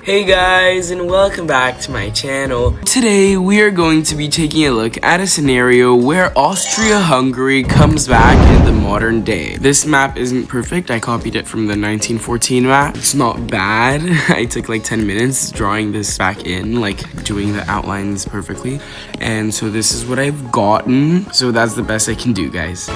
Hey guys, and welcome back to my channel. Today we are going to be taking a look at a scenario where Austria-Hungary comes back in the modern day. This map isn't perfect. I copied it from the 1914 map. It's not bad. I took like 10 minutes drawing this back in, like doing the outlines perfectly. And so this is what I've gotten. So that's the best I can do, guys.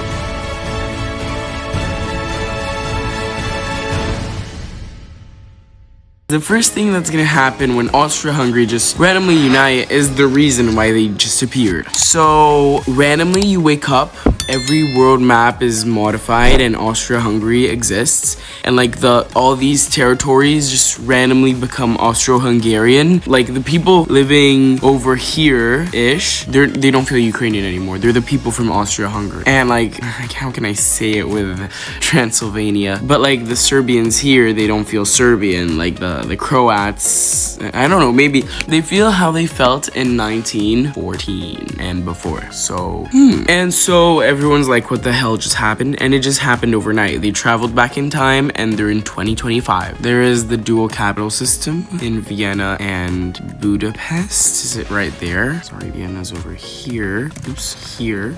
The first thing that's gonna happen when Austria-Hungary just randomly unite is the reason why they just appeared. So randomly you wake up, every world map is modified and Austria-Hungary exists, and like all these territories just randomly become Austro-Hungarian. Like the people living over here-ish, they don't feel Ukrainian anymore. They're the people from Austria-Hungary. And like how can I say it with Transylvania? But like the Serbians here, they don't feel Serbian. Like the Croats, I don't know, maybe they feel how they felt in 1914 and before. So and so everyone's like, what the hell just happened? And it just happened overnight. They traveled back in time and they're in 2025. There is the dual capital system in Vienna and Budapest. Is it right there? Sorry, Vienna's over here. Oops, here.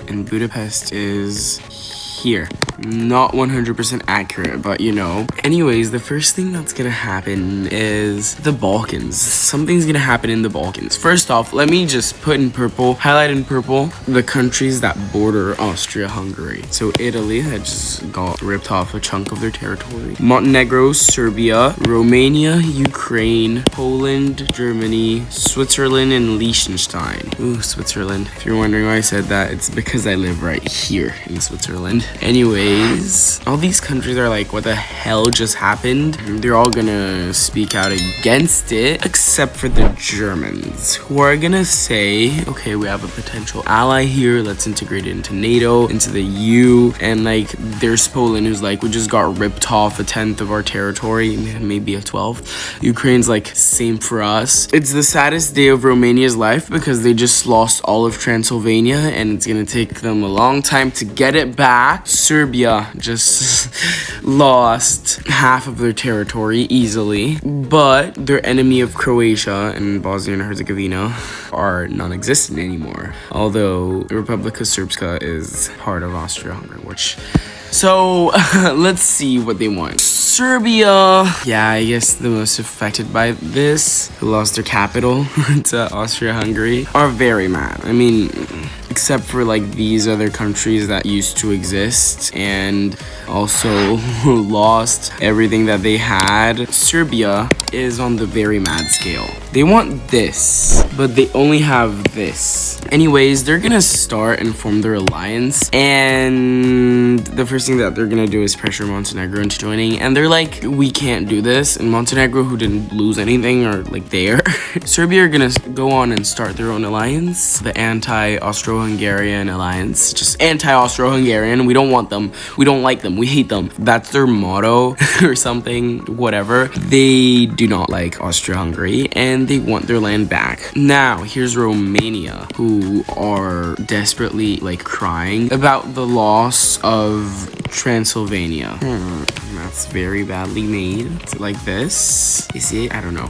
And Budapest is here. Not 100% accurate, but you know. Anyways, the first thing that's gonna happen is the Balkans. Something's gonna happen in the Balkans. First off, let me just put in purple, highlight in purple, the countries that border Austria-Hungary. So Italy, that just got ripped off a chunk of their territory. Montenegro, Serbia, Romania, Ukraine, Poland, Germany, Switzerland, and Liechtenstein. Ooh, Switzerland. If you're wondering why I said that, it's because I live right here in Switzerland. Anyways, all these countries are like, what the hell just happened? They're all gonna speak out against it, except for the Germans, who are gonna say, okay, we have a potential ally here, let's integrate it into NATO, into the EU. And like, there's Poland, who's like, we just got ripped off a 10th of our territory, maybe a 12th. Ukraine's like, same for us. It's the saddest day of Romania's life because they just lost all of Transylvania and it's gonna take them a long time to get it back. Serbia just lost half of their territory easily, but their enemy of Croatia and Bosnia and Herzegovina are non-existent anymore. Although the Republika Srpska is part of Austria-Hungary, which... So, let's see what they want. Serbia, yeah, I guess the most affected by this, who lost their capital to Austria-Hungary, are very mad. I mean, except for like these other countries that used to exist and also lost everything that they had. Serbia is on the very mad scale. They want this, but they only have this. Anyways, they're gonna start and form their alliance, and the first thing that they're gonna do is pressure Montenegro into joining, and they're like, we can't do this. And Montenegro, who didn't lose anything, are like there. Serbia are gonna go on and start their own alliance, the anti-Austro-Hungarian alliance, just anti-Austro-Hungarian. We don't want them, we don't like them, we hate them. That's their motto or something, whatever. They do not like Austria-Hungary and they want their land back. Now, here's Romania, who are desperately like crying about the loss of Transylvania. That's very badly made. It's like this. Is it? I don't know.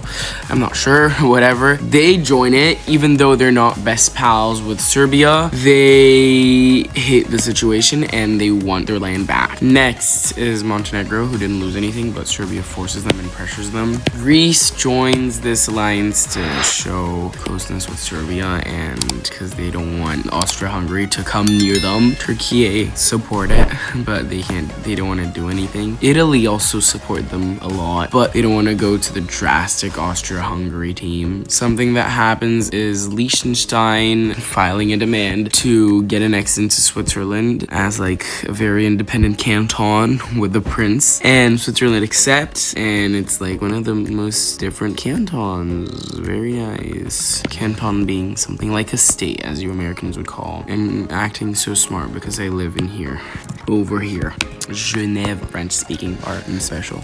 I'm not sure. Whatever. They join it, even though they're not best pals with Serbia. They hate the situation and they want their land back. Next is Montenegro, who didn't lose anything, but Serbia forces them and pressures them. Greece joins this alliance to show closeness with Serbia and because they don't want Austria-Hungary to come near them. Turkey support it, but they don't want to do anything. Italy also support them a lot, but they don't want to go to the drastic Austria-Hungary team. Something that happens is Liechtenstein filing a demand to get annexed into Switzerland as like a very independent canton with the prince, and Switzerland accepts, and it's like one of the most different cantons. Very nice. Canton being something like a state, as you Americans would call, and acting so smart because I live in here, over here. Genève, French speaking. part in special.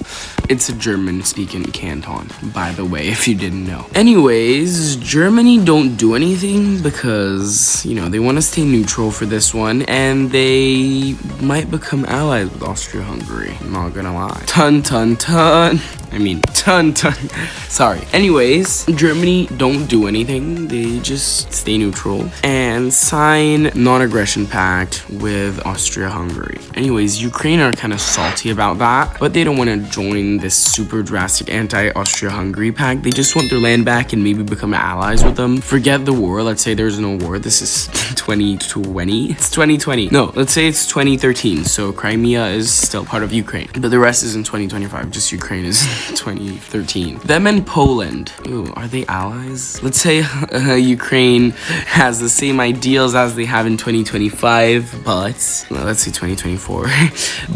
It's a German-speaking canton, by the way, if you didn't know. Anyways, Germany don't do anything because, you know, they want to stay neutral for this one, and they might become allies with Austria-Hungary. I'm not gonna lie. Ton. Sorry. Anyways, Germany don't do anything. They just stay neutral and sign non-aggression pact with Austria-Hungary. Anyways, Ukraine are kind of salty about that, but they don't want to join this super drastic anti-Austria-Hungary pact. They just want their land back and maybe become allies with them. Forget the war. Let's say there's no war. This is 2020. It's 2020. No, let's say it's 2013. So Crimea is still part of Ukraine, but the rest is in 2025. Just Ukraine is 2013. Them and Poland. Ooh, are they allies? Let's say Ukraine has the same ideals as they have in 2025, but well, let's say 2024.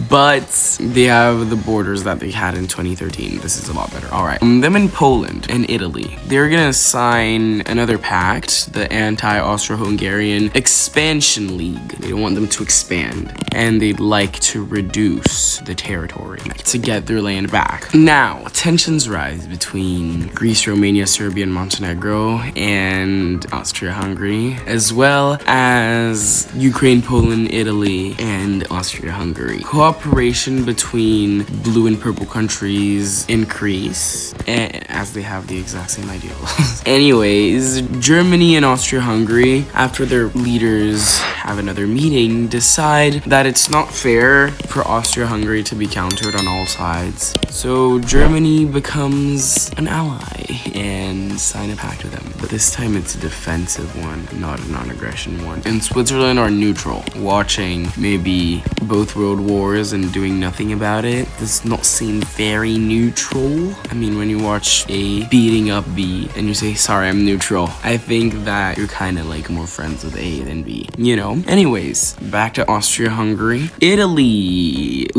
But they have the borders that they had in 2013. This is a lot better. All right. Them and Poland and Italy. They're gonna sign another pact, the Anti-Austro-Hungarian Expansion League. They don't want them to expand, and they'd like to reduce the territory to get their land back. Now, tensions rise between Greece, Romania, Serbia, and Montenegro, and Austria-Hungary, as well as Ukraine, Poland, Italy, and Austria-Hungary. Cooperation between blue and purple countries increase, as they have the exact same ideals. Anyways, Germany and Austria-Hungary, after their leaders have another meeting, decide that it's not fair for Austria-Hungary to be countered on all sides. So Germany becomes an ally and sign a pact with them. But this time it's a defensive one, not a non-aggression one. And Switzerland are neutral, watching maybe both world wars and doing nothing about it. Does not seem very neutral. I mean, when you watch A beating up B and you say, sorry, I'm neutral, I think that you're kind of like more friends with A than B, you know? Anyways, back to Austria-Hungary. Italy.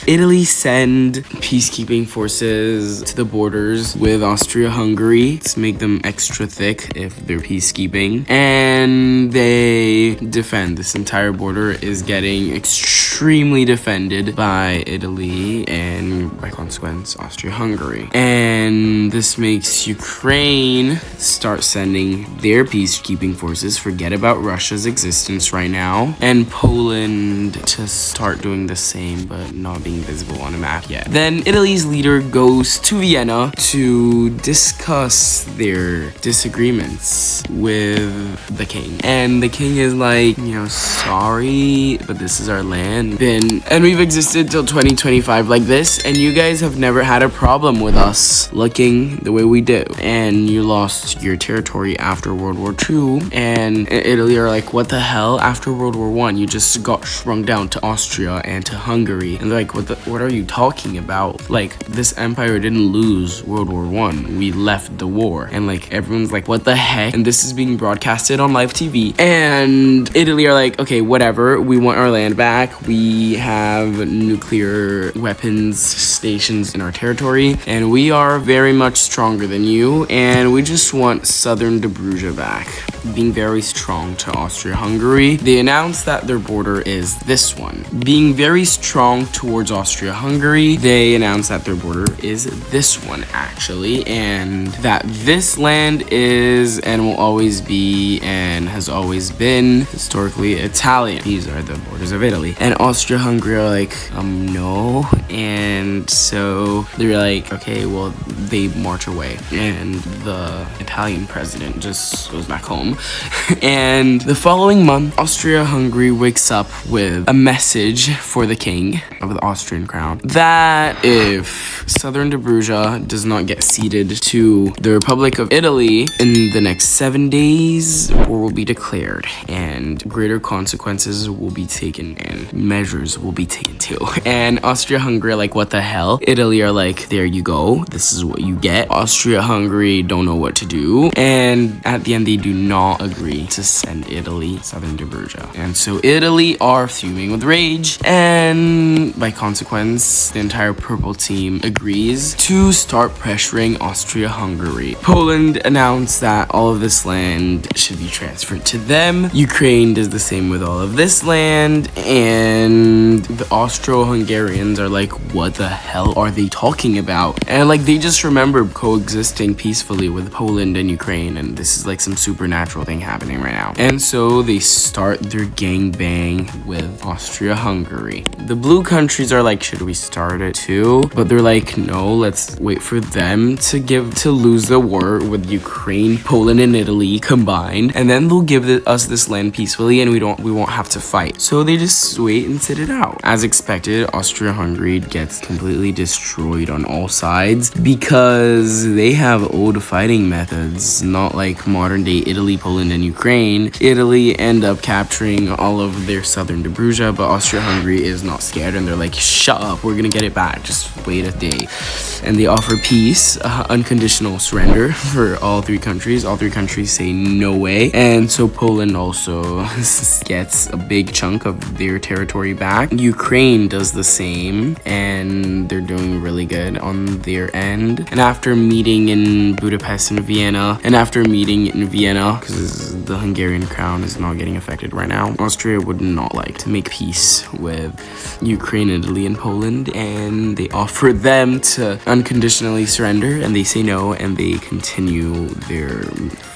Italy send peacekeeping forces to the borders with Austria-Hungary to make them extra thick if they're peacekeeping, and they defend. This entire border is getting extremely defended by Italy and by consequence Austria-Hungary, and this makes Ukraine start sending their peacekeeping forces, forget about Russia's existence right now, and Poland to start doing the same but not being visible on a map yet. Then Italy's leader goes to Vienna to discuss their disagreements with the king, and the king is like, you know, sorry, but this is our land, and we've existed till 2025 like this, and you guys have never had a problem with us looking the way we do, and you lost your territory after World War II, and Italy are like, what the hell? After World War I, you just got shrunk down to Austria and to Hungary, and they're like, what are you talking about? Like, this empire didn't lose World War I, we left the war, and like everyone's like, what the heck? And this is being broadcasted on live TV, and Italy are like, okay, whatever, we want our land back, we have nuclear weapons stations in our territory, and we are very much stronger than you, and we just want southern Dobruja back. Being very strong to Austria-Hungary, they announced that their border is this one. Being very strong towards Austria-Hungary, they announced that their border is this one actually, and that this land is and will always be and has always been historically Italian. These are the borders of Italy. And Austria-Hungary are like, no. And so they're like, okay, well, they march away, and the Italian president just goes back home. And the following month, Austria-Hungary wakes up with a message for the king of the Austrian crown that if southern Dobruja does not get ceded to the Republic of Italy in the next 7 days, war will be declared, and greater consequences will be taken, and measures will be taken too. And Austria-Hungary are like, what the hell? Italy are like, there you go, this is what you get. Austria-Hungary don't know what to do, and at the end they do not not agree to send Italy southern Dobruja. And so Italy are fuming with rage, and by consequence, the entire purple team agrees to start pressuring Austria-Hungary. Poland announced that all of this land should be transferred to them. Ukraine does the same with all of this land, and the Austro-Hungarians are like, what the hell are they talking about? And like, they just remember coexisting peacefully with Poland and Ukraine, and this is like some supernatural thing happening right now. And so they start their gangbang with Austria-Hungary. The blue countries are like, should we start it too? But they're like, no, let's wait for them to lose the war with Ukraine, Poland, and Italy combined, and then they'll give us this land peacefully, and we won't have to fight. So they just wait and sit it out. As expected, Austria-Hungary gets completely destroyed on all sides because they have old fighting methods, not like modern day Italy, Poland, and Ukraine. Italy end up capturing all of their southern Dobruja, but Austria-Hungary is not scared, and they're like, shut up, we're gonna get it back, just wait a day. And they offer peace, unconditional surrender for all three countries. All three countries say no way, and so Poland also gets a big chunk of their territory back. Ukraine does the same, and they're doing really good on their end. And after meeting in Budapest and Vienna, because the Hungarian crown is not getting affected right now, Austria would not like to make peace with Ukraine, Italy, and Poland, and they offer them to unconditionally surrender, and they say no, and they continue their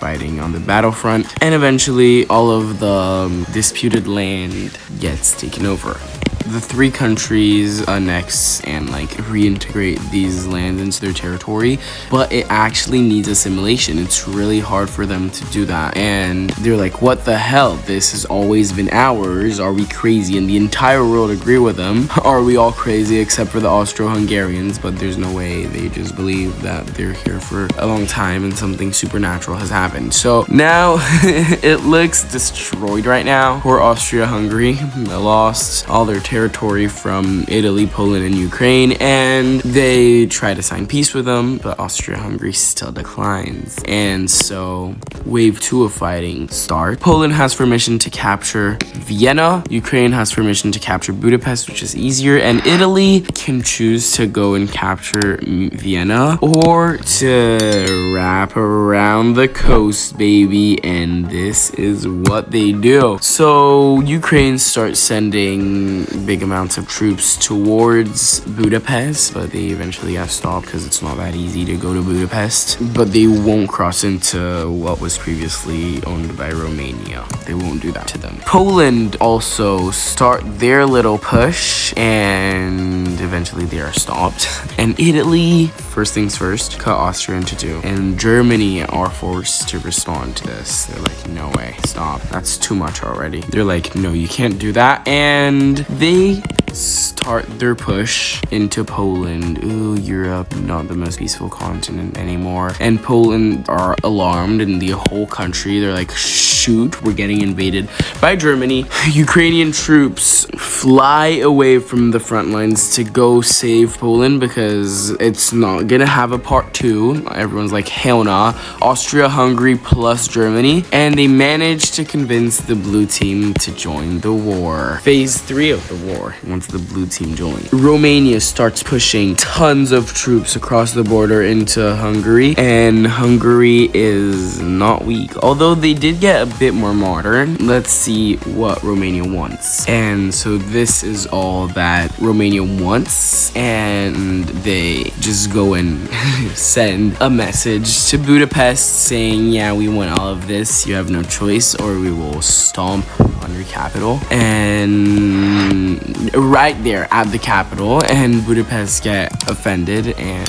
fighting on the battlefront, and eventually all of the disputed land gets taken over. The three countries annex and like reintegrate these lands into their territory, but it actually needs assimilation. It's really hard for them to do that, and they're like, what the hell, this has always been ours, are we crazy? And the entire world agree with them. Are we all crazy except for the Austro-Hungarians? But there's no way, they just believe that they're here for a long time and something supernatural has happened. So now it looks destroyed right now. Poor Austria-Hungary, they lost all their territory from Italy, Poland, and Ukraine, and they try to sign peace with them, but Austria-Hungary still declines. And so wave 2 of fighting starts. Poland has permission to capture Vienna, Ukraine has permission to capture Budapest, which is easier, and Italy can choose to go and capture Vienna or to wrap around the coast, baby, and this is what they do. So Ukraine starts sending big amounts of troops towards Budapest, but they eventually have stopped because it's not that easy to go to Budapest. But they won't cross into what was previously owned by Romania. They won't do that to them. Poland also start their little push, and eventually they are stopped. And Italy, first things first, cut Austria into two. And Germany are forced to respond to this. They're like, no way, stop. That's too much already. They're like, no, you can't do that. And they start their push into Poland. Ooh, Europe, not the most peaceful continent anymore. And Poland are alarmed, and the whole country, they're like, shoot, we're getting invaded by Germany. Ukrainian troops fly away from the front lines to go save Poland because it's not gonna have a part 2. Everyone's like, hell nah. Austria-Hungary plus Germany, and they managed to convince the blue team to join the war. Phase 3 of the war, once the blue team joined. Romania starts pushing tons of troops across the border into Hungary, and Hungary is not weak, although they did get a bit more modern. Let's see what Romania wants. And so this is all that Romania wants, and they just go and send a message to Budapest saying, yeah, we want all of this, you have no choice, or we will stomp on your capital. And right there at the capital, and Budapest get offended, and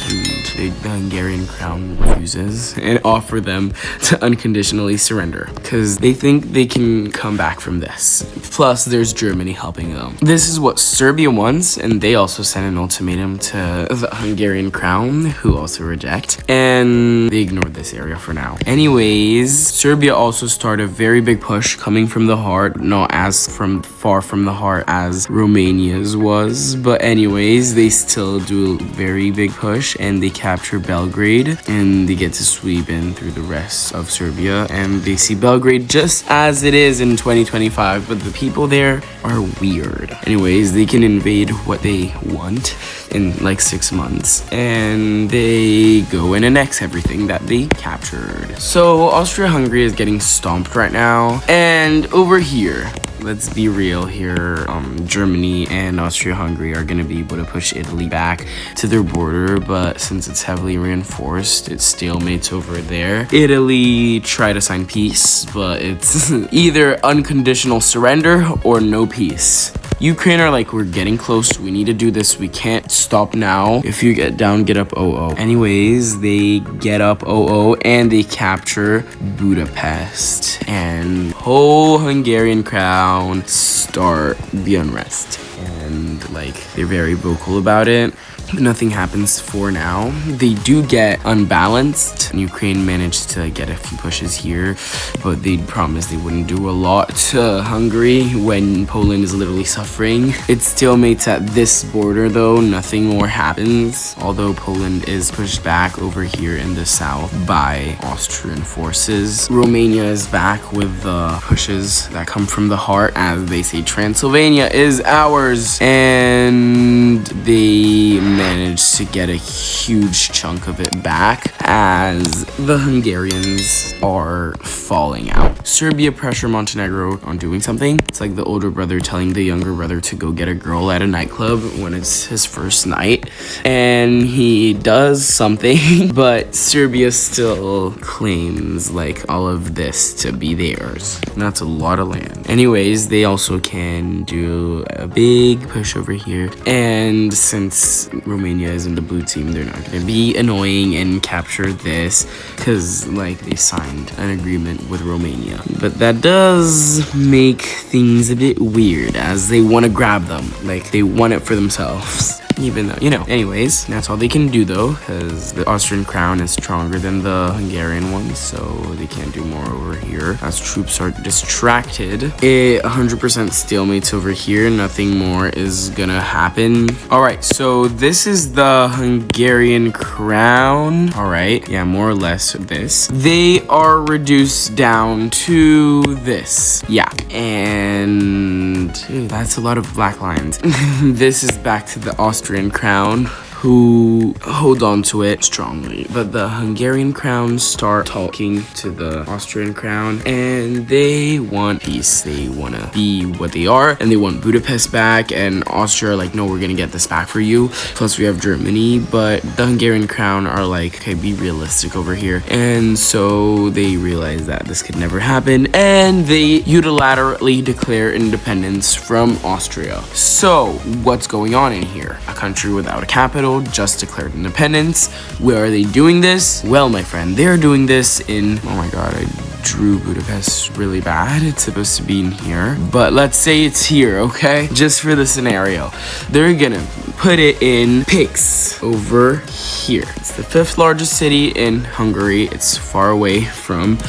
the Hungarian crown refuses and offer them to unconditionally surrender because they think they can come back from this. Plus, there's Germany helping them. This is what Serbia wants, and they also sent an ultimatum to the Hungarian crown, who also reject, and they ignored this area for now. Anyways, Serbia also started a very big push coming from the heart, not as far from the heart as Romania's was, but anyways, they still do a very big push, and they capture Belgrade, and they get to sweep in through the rest of Serbia, and they see Belgrade just as it is in 2025, but the people there are weird. Anyways, they can invade what they want in like 6 months, and they go and annex everything that they captured. So Austria-Hungary is getting stomped right now, and over here, let's be real here, Germany and Austria-Hungary are gonna be able to push Italy back to their border, but since it's heavily reinforced, it stalemates over there. Italy try to sign peace, but it's either unconditional surrender or no peace. Ukraine are like, we're getting close, we need to do this, we can't stop now. If you get down, get up 0-0. Anyways, they get up 0-0 and they capture Budapest, and whole Hungarian crown start the unrest, and like they're very vocal about it. Nothing happens for now. They do get unbalanced. Ukraine managed to get a few pushes here, but they promised they wouldn't do a lot to Hungary when Poland is literally suffering. It stalemates at this border though. Nothing more happens, although Poland is pushed back over here in the south by Austrian forces. Romania is back with the pushes that come from the heart, as they say Transylvania is ours, and they managed to get a huge chunk of it back as the Hungarians are falling out. Serbia pressure Montenegro on doing something. It's like the older brother telling the younger brother to go get a girl at a nightclub when it's his first night, and he does something, but Serbia still claims like all of this to be theirs. And that's a lot of land. Anyways, they also can do a big push over here, and since Romania is in the blue team, they're not going to be annoying and capture this because like they signed an agreement with Romania. But that does make things a bit weird, as they want to grab them, like they want it for themselves. Even though, you know, anyways, that's all they can do though, because the Austrian crown is stronger than the Hungarian one, so they can't do more over here as troops are distracted. It 100% stalemates over here. Nothing more is gonna happen. All right, so this is the Hungarian crown. All right, yeah, more or less this. They are reduced down to this. Yeah, and that's a lot of black lines. This is back to the Austrian crown, who hold on to it strongly. But the Hungarian crown start talking to the Austrian crown, and they want peace. They want to be what they are, and they want Budapest back, and Austria are like, no, we're gonna get this back for you. Plus we have Germany, but the Hungarian crown are like, okay, be realistic over here. And so they realize that this could never happen, and they unilaterally declare independence from Austria. So what's going on in here? A country without a capital just declared independence. Where are they doing this? Well, my friend, they're doing this in, oh my god, I drew Budapest really bad. It's supposed to be in here, but let's say it's here, okay? Just for the scenario. They're gonna put it in Pix over here. It's the 5th largest city in Hungary. It's far away from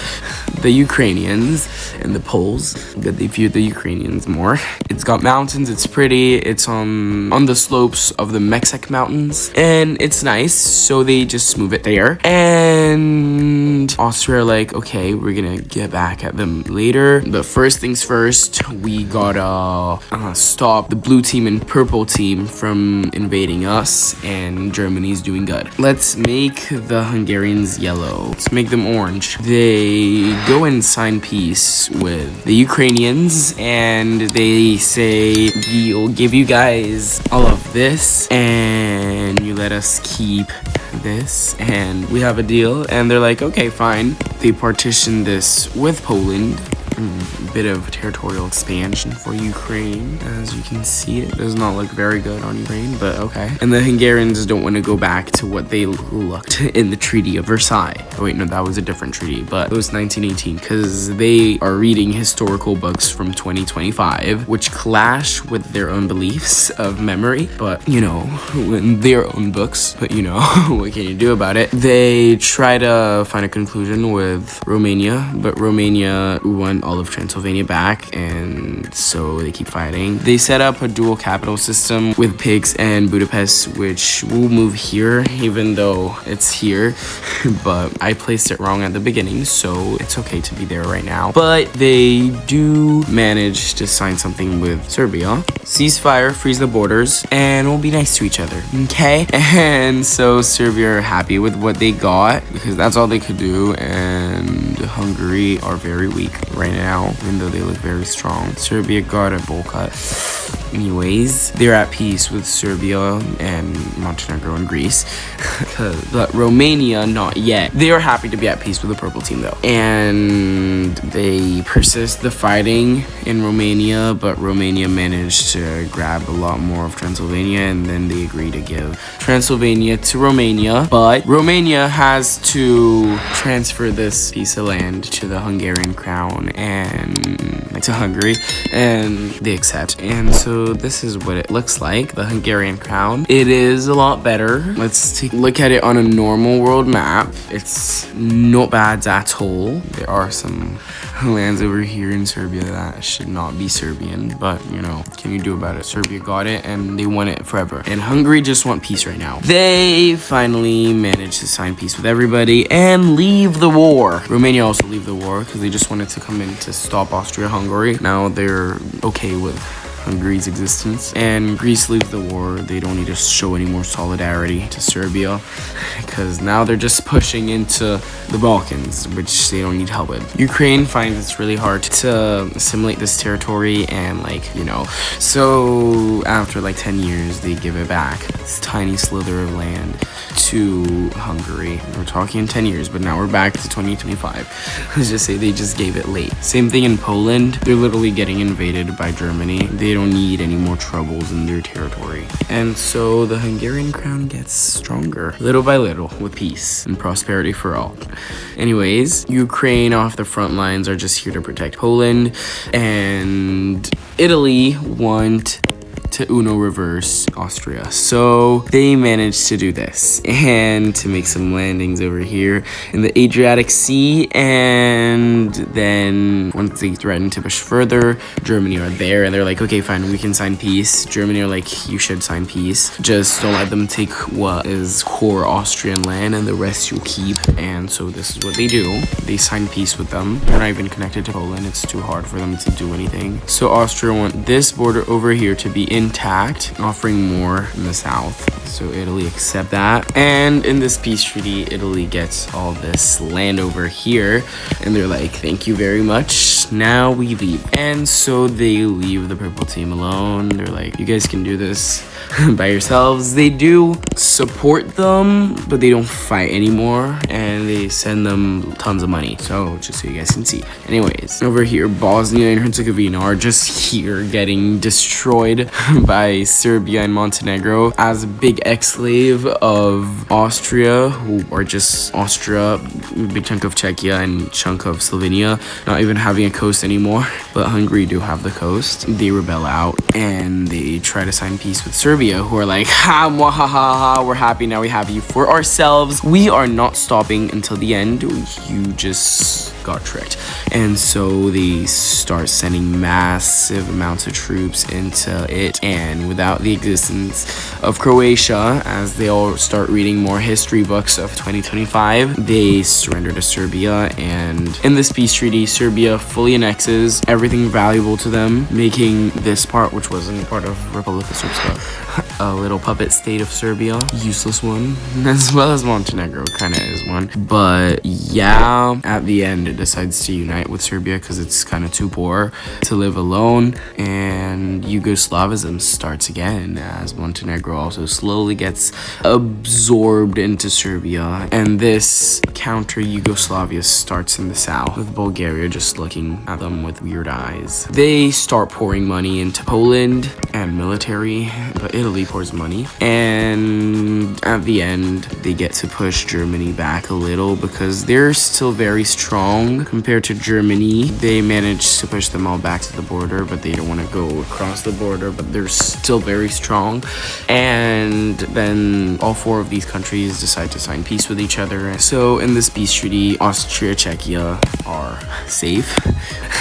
the Ukrainians and the Poles, but they fear the Ukrainians more. It's got mountains, it's pretty, it's on the slopes of the Mexec mountains, and it's nice, so they just move it there. And Austria are like, okay, we're gonna get back at them later, but first things first, we gotta stop the blue team and purple team from invading us, and Germany's doing good. Let's make the Hungarians yellow. Let's make them orange. They go and sign peace with the Ukrainians, and they say, we'll give you guys all of this, and you let us keep this, and we have a deal. And they're like, okay, fine. They partition this with Poland. Bit of territorial expansion for Ukraine. As you can see, it does not look very good on Ukraine, but okay. And the Hungarians don't want to go back to what they looked in the Treaty of Versailles. Oh wait, no, that was a different treaty, but it was 1918, because they are reading historical books from 2025, which clash with their own beliefs of memory, but you know, in their own books, but you know, what can you do about it? They try to find a conclusion with Romania, but Romania want all of Transylvania back, and so they keep fighting. They set up a dual capital system with Pix and Budapest, which will move here, even though it's here. But I placed it wrong at the beginning, so it's okay to be there right now. But they do manage to sign something with Serbia. Ceasefire, freeze the borders, and we'll be nice to each other, okay? And so Serbia are happy with what they got, because that's all they could do, and Hungary are very weak right now, even though they look very strong. Serbia got a bowl cut. Anyways, they're at peace with Serbia and Montenegro and Greece. But Romania, not yet. They are happy to be at peace with the purple team though. And they persist the fighting in Romania, but Romania managed to grab a lot more of Transylvania, and then they agree to give Transylvania to Romania. But Romania has to transfer this piece of land to the Hungarian crown and to Hungary, and they accept. And so this is what it looks like, the Hungarian crown. It is a lot better. Let's take a look at it on a normal world map. It's not bad at all. There are some lands over here in Serbia that should not be Serbian, but you know, what can you do about it? Serbia got it and they want it forever. And Hungary just want peace right now. They finally managed to sign peace with everybody and leave the war. Romania also leave the war because they just wanted to come in to stop Austria-Hungary. Now they're okay with Hungary's existence. And Greece leaves the war. They don't need to show any more solidarity to Serbia because now they're just pushing into the Balkans, which they don't need help with. Ukraine finds it's really hard to assimilate this territory, and so after 10 years they give it back, this tiny slither of land, to Hungary. We're talking 10 years, but now we're back to 2025. Let's just say they just gave it late. Same thing in Poland. They're literally getting invaded by Germany. They don't need any more troubles in their territory. And so the Hungarian crown gets stronger, little by little, with peace and prosperity for all. Anyways, Ukraine off the front lines are just here to protect Poland, and Italy want to Uno reverse Austria. So they managed to do this and to make some landings over here in the Adriatic Sea, and then once they threaten to push further, Germany are there and they're like, okay, fine, we can sign peace. Germany are like, you should sign peace. Just don't let them take what is core Austrian land and the rest you'll keep. And so this is what they do. They sign peace with them. They're not even connected to Poland. It's too hard for them to do anything. So Austria want this border over here to be intact, offering more in the south. So Italy accept that. And in this peace treaty, Italy gets all this land over here. And they're like, thank you very much. Now we leave. And so they leave the purple team alone. They're like, you guys can do this by yourselves. They do support them, but they don't fight anymore. And they send them tons of money. So just so you guys can see. Anyways, over here, Bosnia and Herzegovina are just here getting destroyed by Serbia and Montenegro as a big ex-slave of Austria, who are just Austria, big chunk of Czechia and chunk of Slovenia, not even having a coast anymore. But Hungary do have the coast. They rebel out and they try to sign peace with Serbia, who are like, ha, mwahaha, we're happy now we have you for ourselves. We are not stopping until the end. You just got tricked. And so they start sending massive amounts of troops into it, and without the existence of Croatia, as they all start reading more history books of 2025, they surrender to Serbia. And in this peace treaty, Serbia fully annexes everything valuable to them, making this part, which wasn't part of Republika Srpska, a little puppet state of Serbia, useless one, as well as Montenegro kind of is one. But yeah, at the end it decides to unite with Serbia because it's kind of too poor to live alone, and Yugoslavism starts again as Montenegro also slowly gets absorbed into Serbia. And this counter Yugoslavia starts in the south, with Bulgaria just looking at them with weird eyes. They start pouring money into Poland and military, but Italy pours money. And at the end, they get to push Germany back a little because they're still very strong compared to Germany. They managed to push them all back to the border, but they don't want to go across the border, but they're still very strong. And then all four of these countries decide to sign peace with each other. So in this peace treaty, Austria, Czechia are are safe.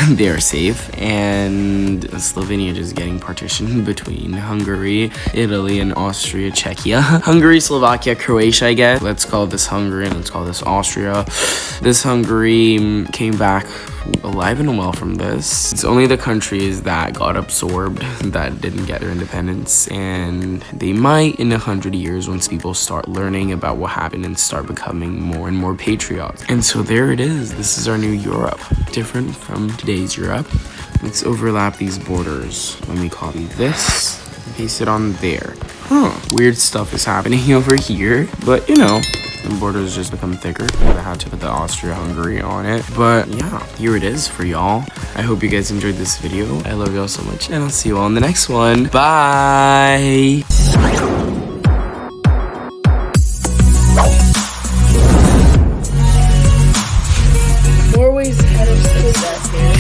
They are safe, and Slovenia just getting partitioned between Hungary, Italy, and Austria, Czechia. Hungary, Slovakia, Croatia, I guess. Let's call this Hungary and let's call this Austria. This Hungary came back alive and well from this. It's only the countries that got absorbed that didn't get their independence, and they might in 100 years once people start learning about what happened and start becoming more and more patriots. And so there it is. This is our new Europe, different from today's Europe. Let's overlap these borders. Let me copy this and paste it on there. Weird stuff is happening over here, but you know, the borders just become thicker. I had to put the Austria-Hungary on it, but yeah, here it is for y'all. I hope you guys enjoyed this video. I love y'all so much, and I'll see you all in the next one. Bye. Norway's head of state back here.